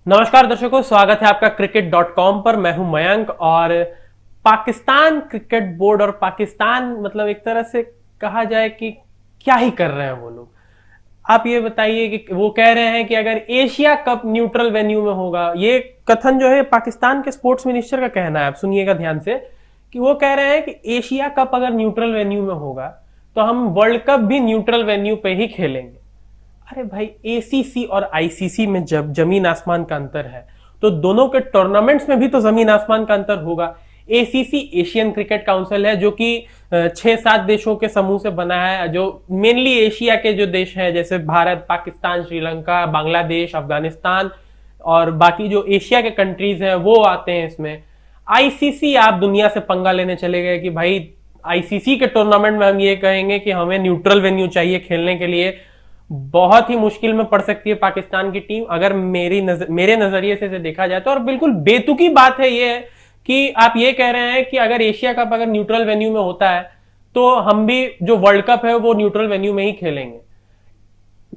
नमस्कार दर्शकों, स्वागत है आपका cricket.com पर। मैं हूं मयंक। और पाकिस्तान क्रिकेट बोर्ड और पाकिस्तान मतलब एक तरह से कहा जाए कि क्या ही कर रहे हैं वो लोग। आप ये बताइए कि वो कह रहे हैं कि अगर एशिया कप न्यूट्रल वेन्यू में होगा, ये कथन जो है पाकिस्तान के स्पोर्ट्स मिनिस्टर का कहना है। आप सुनिएगा ध्यान से कि वो कह रहे हैं कि एशिया कप अगर न्यूट्रल वेन्यू में होगा तो हम वर्ल्ड कप भी न्यूट्रल वेन्यू पे ही खेलेंगे। अरे भाई, एसीसी और आईसीसी में जब जमीन आसमान का अंतर है तो दोनों के टूर्नामेंट्स में भी तो जमीन आसमान का अंतर होगा। एसीसी एशियन क्रिकेट काउंसिल है जो कि 6-7 देशों के समूह से बना है, जो मेनली एशिया के जो देश हैं जैसे भारत, पाकिस्तान, श्रीलंका, बांग्लादेश, अफगानिस्तान और बाकी जो एशिया के कंट्रीज हैं वो आते हैं इसमें। आईसीसी, आप दुनिया से पंगा लेने चले गए कि भाई आईसीसी के टूर्नामेंट में हम ये कहेंगे कि हमें न्यूट्रल वेन्यू चाहिए खेलने के लिए। बहुत ही मुश्किल में पड़ सकती है पाकिस्तान की टीम अगर मेरे नजरिए से देखा जाए तो। और बिल्कुल बेतुकी बात है ये कि आप ये कह रहे हैं कि अगर एशिया कप अगर न्यूट्रल वेन्यू में होता है तो हम भी जो वर्ल्ड कप है वो न्यूट्रल वेन्यू में ही खेलेंगे।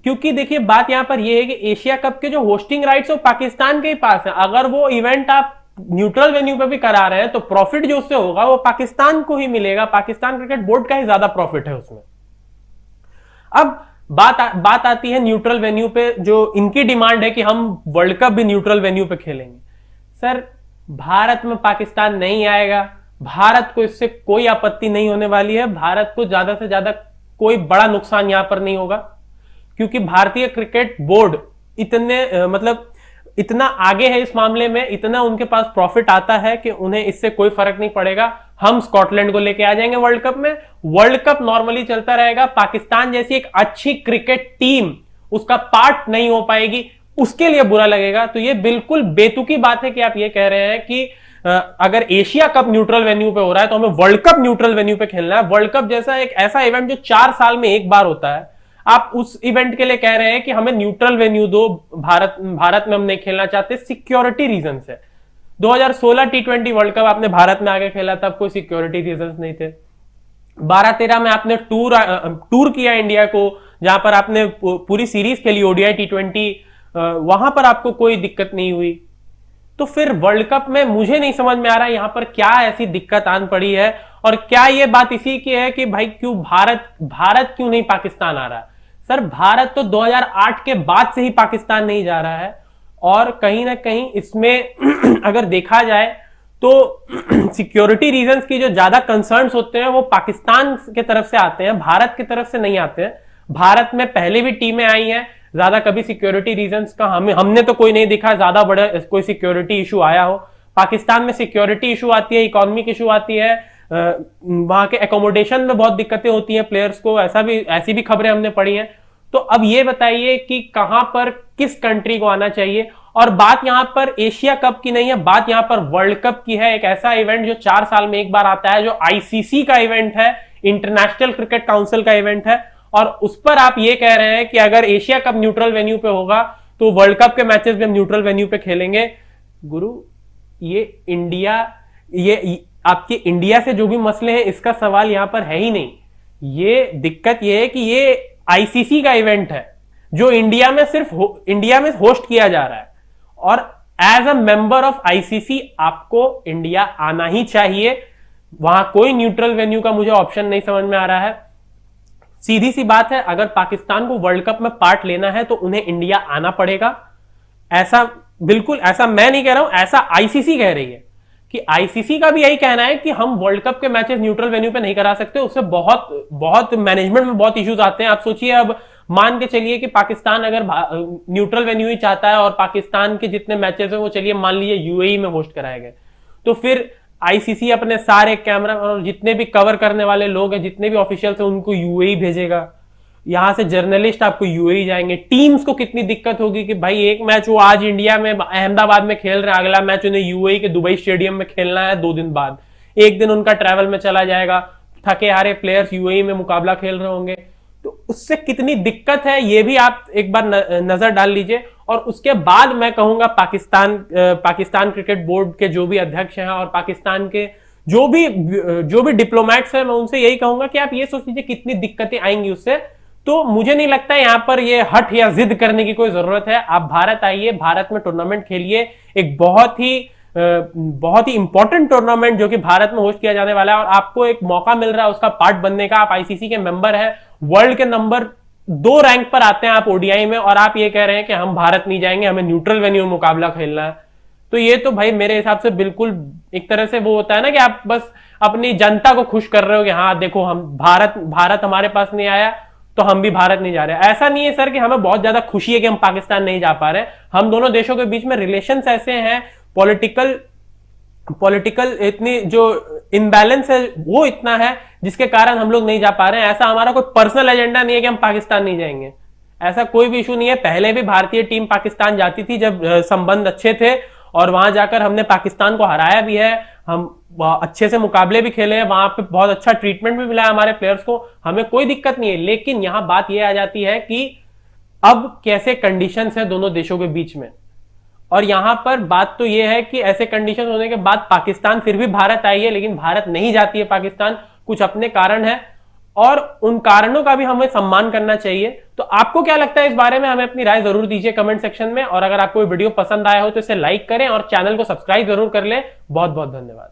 क्योंकि देखिए, बात यहां पर यह है कि एशिया कप के जो होस्टिंग राइट्स वो पाकिस्तान के ही पास है। अगर वो इवेंट आप न्यूट्रल वेन्यू पे भी करा रहे हैं तो प्रॉफिट जो उससे होगा वो पाकिस्तान को ही मिलेगा। पाकिस्तान क्रिकेट बोर्ड का ही ज्यादा प्रॉफिट है उसमें। अब बात आती है न्यूट्रल वेन्यू पे, जो इनकी डिमांड है कि हम वर्ल्ड कप भी न्यूट्रल वेन्यू पे खेलेंगे। सर, भारत में पाकिस्तान नहीं आएगा, भारत को इससे कोई आपत्ति नहीं होने वाली है। भारत को ज्यादा से ज्यादा कोई बड़ा नुकसान यहां पर नहीं होगा क्योंकि भारतीय क्रिकेट बोर्ड इतना आगे है इस मामले में, इतना उनके पास प्रॉफिट आता है कि उन्हें इससे कोई फर्क नहीं पड़ेगा। हम स्कॉटलैंड को लेके आ जाएंगे वर्ल्ड कप में। वर्ल्ड कप नॉर्मली चलता रहेगा। पाकिस्तान जैसी एक अच्छी क्रिकेट टीम उसका पार्ट नहीं हो पाएगी, उसके लिए बुरा लगेगा। तो ये बिल्कुल बेतुकी बात है कि आप ये कह रहे हैं कि अगर एशिया कप न्यूट्रल वेन्यू पे हो रहा है तो हमें वर्ल्ड कप न्यूट्रल वेन्यू पे खेलना है। वर्ल्ड कप जैसा एक ऐसा इवेंट जो 4 साल में एक बार होता है, आप उस इवेंट के लिए कह रहे हैं कि हमें न्यूट्रल वेन्यू दो। भारत में हम नहीं खेलना चाहते, सिक्योरिटी रीजन से। 2016 टी20 वर्ल्ड कप आपने भारत में आके खेला, तब कोई सिक्योरिटी रीजन नहीं थे। 12-13 में आपने टूर किया इंडिया को, जहां पर आपने पूरी सीरीज खेली ओडीआई टी20, वहां पर आपको कोई दिक्कत नहीं हुई। तो फिर वर्ल्ड कप में मुझे नहीं समझ में आ रहा है यहां पर क्या ऐसी दिक्कत आन पड़ी है। और क्या ये बात इसी की है कि भाई क्यों भारत क्यों नहीं पाकिस्तान आ रहा है। सर, भारत तो 2008 के बाद से ही पाकिस्तान नहीं जा रहा है। और कहीं ना कहीं इसमें अगर देखा जाए तो सिक्योरिटी रीजंस की जो ज्यादा कंसर्न्स होते हैं वो पाकिस्तान के तरफ से आते हैं, भारत की तरफ से नहीं आते हैं। भारत में पहले भी टीमें आई हैं, ज्यादा कभी सिक्योरिटी रीजंस का हमने तो कोई नहीं दिखा ज्यादा बड़ा कोई सिक्योरिटी इशू आया हो। पाकिस्तान में सिक्योरिटी इशू आती है, इकोनॉमिक इशू आती है, वहां के एकोमोडेशन में बहुत दिक्कतें होती हैं प्लेयर्स को, ऐसी भी खबरें हमने पढ़ी हैं। तो अब ये बताइए कि कहां पर किस कंट्री को आना चाहिए। और बात यहां पर एशिया कप की नहीं है, बात यहां पर वर्ल्ड कप की है। एक ऐसा इवेंट जो 4 साल में एक बार आता है, जो आईसीसी का इवेंट है, इंटरनेशनल क्रिकेट काउंसिल का इवेंट है। और उस पर आप ये कह रहे हैं कि अगर एशिया कप न्यूट्रल वेन्यू पे होगा तो वर्ल्ड कप के मैचेस भी हम न्यूट्रल वेन्यू पे खेलेंगे। गुरु, ये आपके इंडिया से जो भी मसले हैं इसका सवाल यहां पर है ही नहीं। ये दिक्कत ये है कि ये आईसीसी का इवेंट है जो इंडिया में होस्ट किया जा रहा है। और as a member of ICC आपको इंडिया आना ही चाहिए। वहां कोई न्यूट्रल वेन्यू का मुझे ऑप्शन नहीं समझ में आ रहा है। सीधी सी बात है, अगर पाकिस्तान को वर्ल्ड कप में पार्ट लेना है तो उन्हें इंडिया आना पड़ेगा। बिल्कुल ऐसा मैं नहीं कह रहा हूं, ऐसा आईसीसी कह रही है कि आईसीसी का भी यही कहना है कि हम वर्ल्ड कप के मैचेस न्यूट्रल वेन्यू पे नहीं करा सकते। उससे बहुत मैनेजमेंट में बहुत इश्यूज आते हैं। आप सोचिए, अब मान के चलिए कि पाकिस्तान अगर न्यूट्रल वेन्यू ही चाहता है और पाकिस्तान के जितने मैचेस हैं वो चलिए मान लीजिए यूएई में होस्ट कराए गए, तो फिर आईसीसी अपने सारे कैमरा और जितने भी कवर करने वाले लोग हैं, जितने भी ऑफिशियल्स हैं, उनको यूएई भेजेगा। यहां से जर्नलिस्ट आपको यूएई जाएंगे। टीम्स को कितनी दिक्कत होगी कि भाई एक मैच वो आज इंडिया में अहमदाबाद में खेल रहे हैं, अगला मैच उन्हें यूएई के दुबई स्टेडियम में खेलना है 2 दिन बाद। एक दिन उनका ट्रैवल में चला जाएगा, थके हारे प्लेयर्स यूएई में मुकाबला खेल रहे होंगे। तो उससे कितनी दिक्कत है ये भी आप एक बार नजर डाल लीजिए। और उसके बाद मैं कहूंगा पाकिस्तान क्रिकेट बोर्ड के जो भी अध्यक्ष हैं और पाकिस्तान के जो भी डिप्लोमेट्स हैं, मैं उनसे यही कहूंगा कि आप ये सोच लीजिए कितनी दिक्कतें आएंगी उससे। तो मुझे नहीं लगता यहां पर ये हट या जिद करने की कोई जरूरत है। आप भारत आइए, भारत में टूर्नामेंट खेलिए, एक बहुत ही इंपॉर्टेंट टूर्नामेंट जो कि भारत में होस्ट किया जाने वाला है, और आपको एक मौका मिल रहा है उसका पार्ट बनने का। आप आईसीसी के मेंबर हैं, वर्ल्ड के नंबर 2 रैंक पर आते हैं आप ओडीआई में, और आप ये कह रहे हैं कि हम भारत नहीं जाएंगे, हमें न्यूट्रल वेन्यू में मुकाबला खेलना है। तो ये तो भाई मेरे हिसाब से बिल्कुल एक तरह से वो होता है ना कि आप बस अपनी जनता को खुश कर रहे हो कि हाँ देखो हम भारत हमारे पास नहीं आया तो हम भी भारत नहीं जा रहे। ऐसा नहीं है सर कि हमें बहुत ज्यादा खुशी है कि हम पाकिस्तान नहीं जा पा रहे। हम दोनों देशों के बीच में रिलेशंस ऐसे हैं, पॉलिटिकल इतनी जो इनबैलेंस है वो इतना है जिसके कारण हम लोग नहीं जा पा रहे हैं। ऐसा हमारा कोई पर्सनल एजेंडा नहीं है कि हम पाकिस्तान नहीं जाएंगे, ऐसा कोई भी इशू नहीं है। पहले भी भारतीय टीम पाकिस्तान जाती थी जब संबंध अच्छे थे, और वहां जाकर हमने पाकिस्तान को हराया भी है, हम अच्छे से मुकाबले भी खेले हैं, वहां पे बहुत अच्छा ट्रीटमेंट भी मिला है हमारे प्लेयर्स को, हमें कोई दिक्कत नहीं है। लेकिन यहां बात यह आ जाती है कि अब कैसे कंडीशंस है दोनों देशों के बीच में, और यहां पर बात तो यह है कि ऐसे कंडीशन होने के बाद पाकिस्तान फिर भी भारत आई है, लेकिन भारत नहीं जाती है पाकिस्तान, कुछ अपने कारण है, और उन कारणों का भी हमें सम्मान करना चाहिए। तो आपको क्या लगता है इस बारे में, हमें अपनी राय जरूर दीजिए कमेंट सेक्शन में, और अगर आपको वीडियो पसंद आया हो तो इसे लाइक करें और चैनल को सब्सक्राइब जरूर कर लें। बहुत बहुत धन्यवाद।